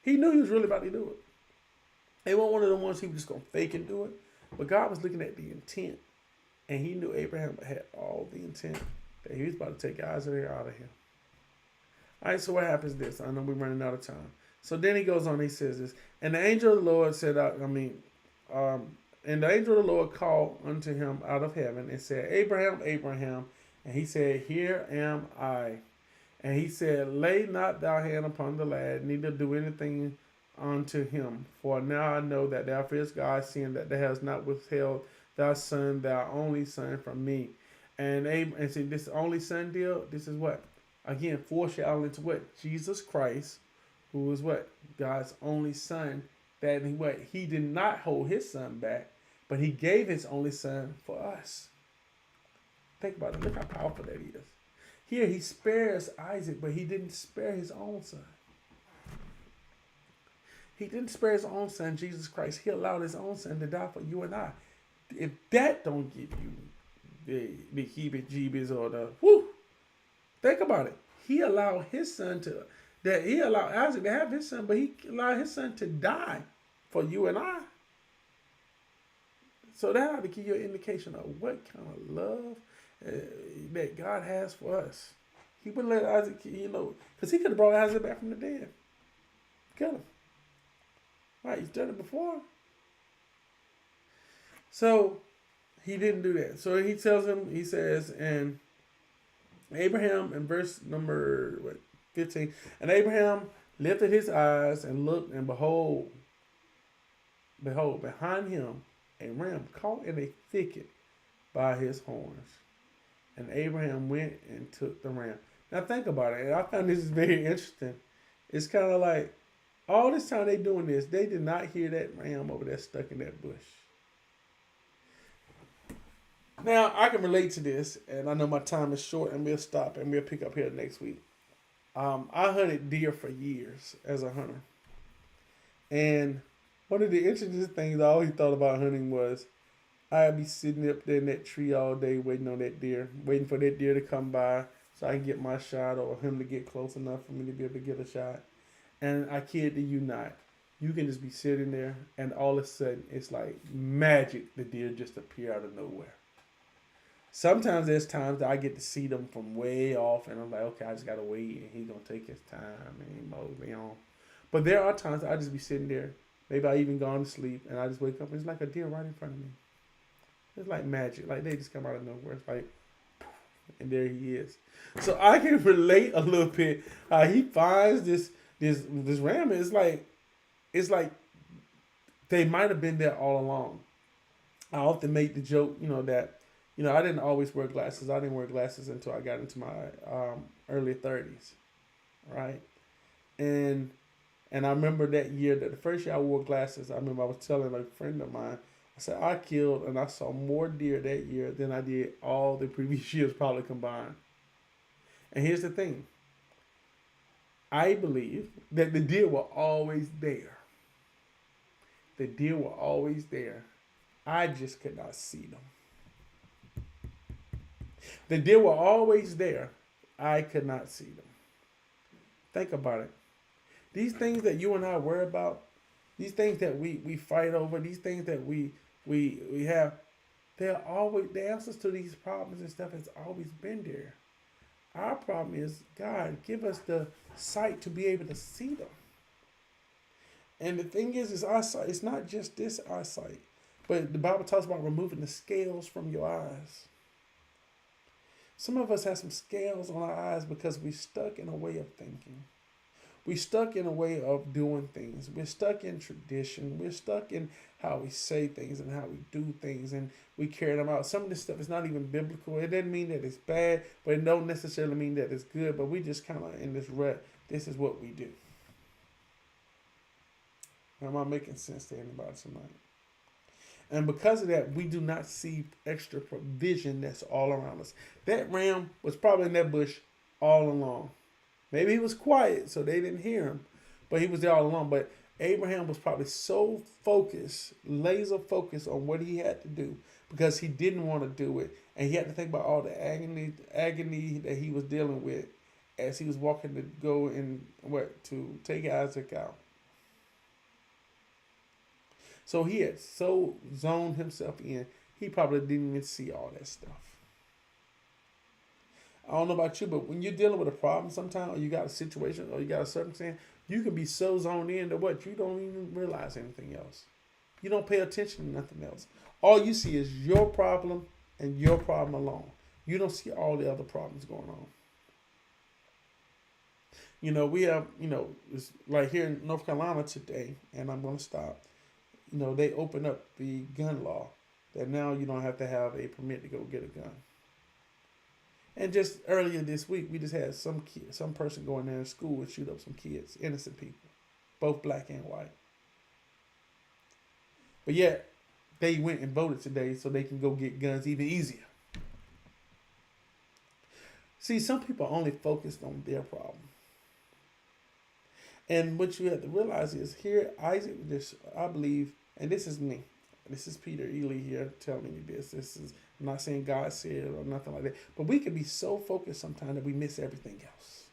S1: He knew he was really about to do it. It wasn't one of the ones he was just going to fake and do it. But God was looking at the intent. And he knew Abraham had all the intent that he was about to take Isaac out of him. All right, so what happens this? I know we're running out of time. So then he goes on, he says this. And the angel of the Lord said, and the angel of the Lord called unto him out of heaven and said, Abraham, Abraham. And he said, Here am I. And he said, Lay not thy hand upon the lad, neither do anything unto him. For now I know that thou fearest God, seeing that thou hast not withheld thy son, thy only son, from me. And see, this only son deal, this is what? Again, foreshadowing to what? Jesus Christ, who is what? God's only son, that he did not hold his son back, but he gave his only son for us. Think about it. Look how powerful that is. Here he spares Isaac, but he didn't spare his own son. He didn't spare his own son, Jesus Christ. He allowed his own son to die for you and I. If that don't give you the heebie-jeebies or the whoo, think about it. He allowed his son he allowed Isaac to have his son, but he allowed his son to die for you and I. So that ought to give you an indication of what kind of love that God has for us. He wouldn't let Isaac, because he could have brought Isaac back from the dead. Kill him. Right, he's done it before. So he didn't do that. So he tells him, he says, and Abraham in verse number 15, and Abraham lifted his eyes and looked, and behold, behind him a ram caught in a thicket by his horns. And Abraham went and took the ram. Now think about it. And I found this is very interesting. It's kind of like all this time they doing this, they did not hear that ram over there stuck in that bush. Now, I can relate to this, and I know my time is short, and we'll stop, and we'll pick up here next week. I hunted deer for years as a hunter. And one of the interesting things I always thought about hunting was I'd be sitting up there in that tree all day waiting on that deer, waiting for that deer to come by so I can get my shot or him to get close enough for me to be able to get a shot. And I kid you not, you can just be sitting there, and all of a sudden, it's like magic, the deer just appear out of nowhere. Sometimes there's times that I get to see them from way off, and I'm like, okay, I just got to wait, and he's going to take his time, and he mows me on. But there are times that I just be sitting there, maybe I even gone to sleep, and I just wake up, and it's like a deer right in front of me. It's like magic. Like, they just come out of nowhere. It's like, and there he is. So I can relate a little bit how he finds this ram. It's like they might have been there all along. I often make the joke, that I didn't always wear glasses. I didn't wear glasses until I got into my early 30s, right? And I remember that year, that the first year I wore glasses, I remember I was telling a friend of mine, I said, I killed and I saw more deer that year than I did all the previous years probably combined. And here's the thing. I believe that the deer were always there. The deer were always there. I just could not see them. The deer were always there. I could not see them. Think about it. These things that you and I worry about, these things that we fight over, these things that we have, they're always the answers to these problems and stuff has always been there. Our problem is God give us the sight to be able to see them. And the thing is our sight. It's not just this eyesight, but the Bible talks about removing the scales from your eyes. Some of us have some scales on our eyes because we're stuck in a way of thinking. We're stuck in a way of doing things. We're stuck in tradition. We're stuck in how we say things and how we do things, and we carry them out. Some of this stuff is not even biblical. It doesn't mean that it's bad, but it don't necessarily mean that it's good. But we just kind of in this rut. This is what we do. Am I making sense to anybody tonight? And because of that, we do not see extra provision that's all around us. That ram was probably in that bush all along. Maybe he was quiet, so they didn't hear him, but he was there all along. But Abraham was probably so focused, laser focused on what he had to do because he didn't want to do it. And he had to think about all the agony that he was dealing with as he was walking to go and to take Isaac out. So he had so zoned himself in, he probably didn't even see all that stuff. I don't know about you, but when you're dealing with a problem sometimes, or you got a situation, or you got a circumstance, you can be so zoned in that you don't even realize anything else. You don't pay attention to nothing else. All you see is your problem and your problem alone. You don't see all the other problems going on. We have, it's like here in North Carolina today, and I'm going to stop. They opened up the gun law that now you don't have to have a permit to go get a gun. And just earlier this week, we just had some person go in there in school and shoot up some kids, innocent people, both black and white. But yet, they went and voted today so they can go get guns even easier. See, some people are only focused on their problem. And what you have to realize is here, Isaac, I believe, and this is me. This is Peter Ely here telling you this. I'm not saying God said it or nothing like that. But we can be so focused sometimes that we miss everything else.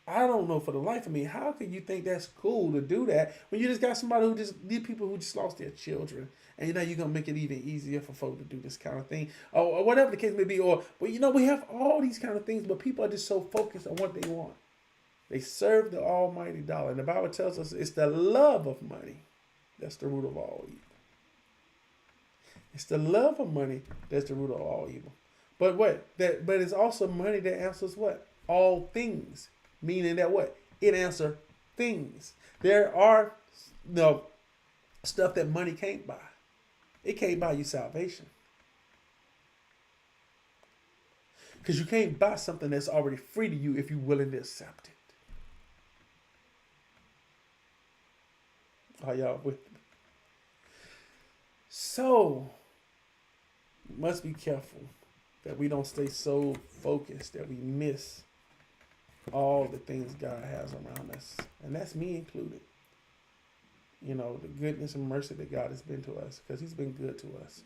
S1: I don't know for the life of me, how can you think that's cool to do that when you just got somebody these people who just lost their children, and you're going to make it even easier for folk to do this kind of thing, or whatever the case may be, we have all these kind of things, but people are just so focused on what they want. They serve the almighty dollar. And the Bible tells us it's the love of money that's the root of all evil. It's the love of money that's the root of all evil. But but it's also money that answers what? All things. Meaning that what? It answers things. There are stuff that money can't buy. It can't buy you salvation. Because you can't buy something that's already free to you if you're willing to accept it. Are y'all with me? So, we must be careful that we don't stay so focused that we miss all the things God has around us. And that's me included. The goodness and mercy that God has been to us, because he's been good to us.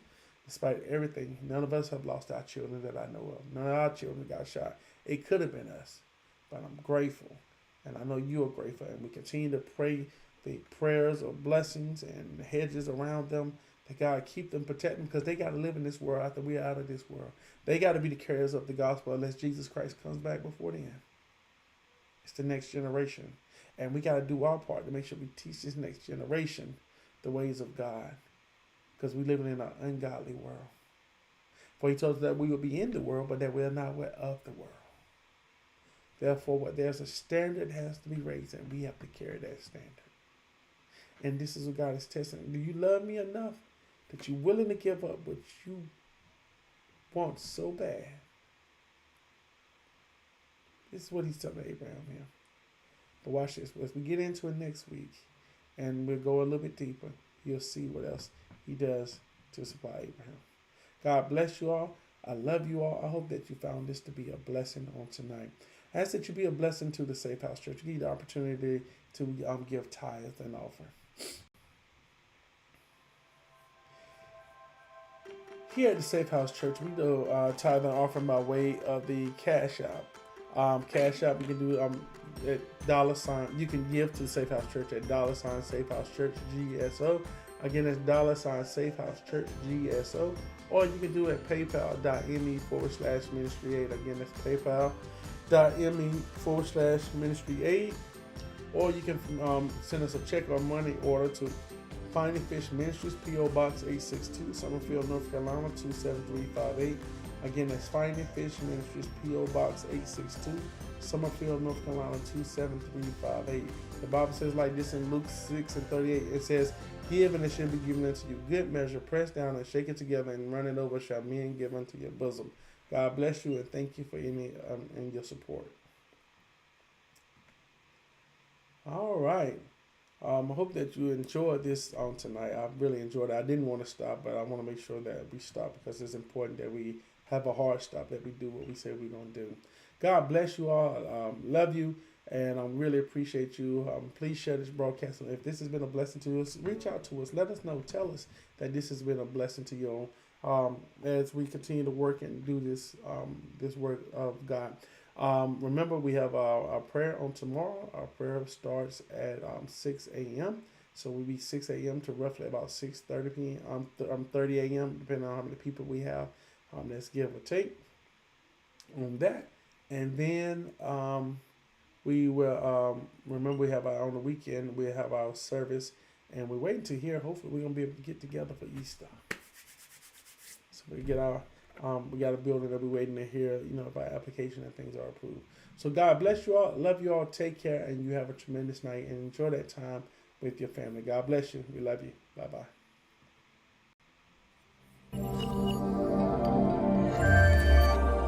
S1: Despite everything, none of us have lost our children that I know of. None of our children got shot. It could have been us, but I'm grateful. And I know you are grateful. And we continue to pray the prayers of blessings and hedges around them, that God keep them, protect them, because they got to live in this world after we are out of this world. They got to be the carriers of the gospel unless Jesus Christ comes back before then. It's the next generation. And we got to do our part to make sure we teach this next generation the ways of God, because we're living in an ungodly world. For he told us that we will be in the world, but that we are not of the world. Therefore, there's a standard that has to be raised, and we have to carry that standard. And this is what God is testing. Do you love me enough that you're willing to give up what you want so bad? This is what he's telling Abraham here. But watch this. As we get into it next week, and we'll go a little bit deeper, you'll see what else he does to supply Abraham. God bless you all. I love you all. I hope that you found this to be a blessing on tonight. I ask that you be a blessing to the Safe House Church. You need the opportunity to give tithes and offering. Here at the Safe House Church, we do tithe and offering by way of the Cash App. Cash App, you can do at dollar sign. You can give to the Safe House Church at dollar sign Safe House Church GSO. Again, that's dollar sign Safe House Church GSO. Or you can do it at paypal.me/ministry8. Again, that's paypal.me/ministry8. Or you can send us a check or money order to Finding Fish Ministries, P.O. Box 862, Summerfield, North Carolina 27358. Again, that's Finding Fish Ministries, P.O. Box 862, Summerfield, North Carolina 27358. The Bible says like this in Luke 6:38. It says, "Give and it shall be given unto you. Good measure, pressed down and shaken together and running over shall men give unto your bosom." God bless you and thank you for any and your support. All right. I hope that you enjoyed this on tonight. I really enjoyed it. I didn't want to stop, but I want to make sure that we stop because it's important that we have a hard stop, that we do what we say we're going to do. God bless you all. Love you, and I really appreciate you. Please share this broadcast. If this has been a blessing to us, reach out to us. Let us know. Tell us that this has been a blessing to you as we continue to work and do this work of God. Remember, we have our prayer on tomorrow. Our prayer starts at 6 a.m. So we'll be 6 a.m. to roughly about 6:30 p.m. 30 a.m. depending on how many people we have. Let's give or take on that. And then we will remember we have on the weekend we have our service, and we're waiting to hear. Hopefully, we're gonna be able to get together for Easter. So we get our. We got a building that we're waiting to hear, if our application and things are approved. So God bless you all. Love you all. Take care, and you have a tremendous night, and enjoy that time with your family. God bless you. We love you. Bye-bye.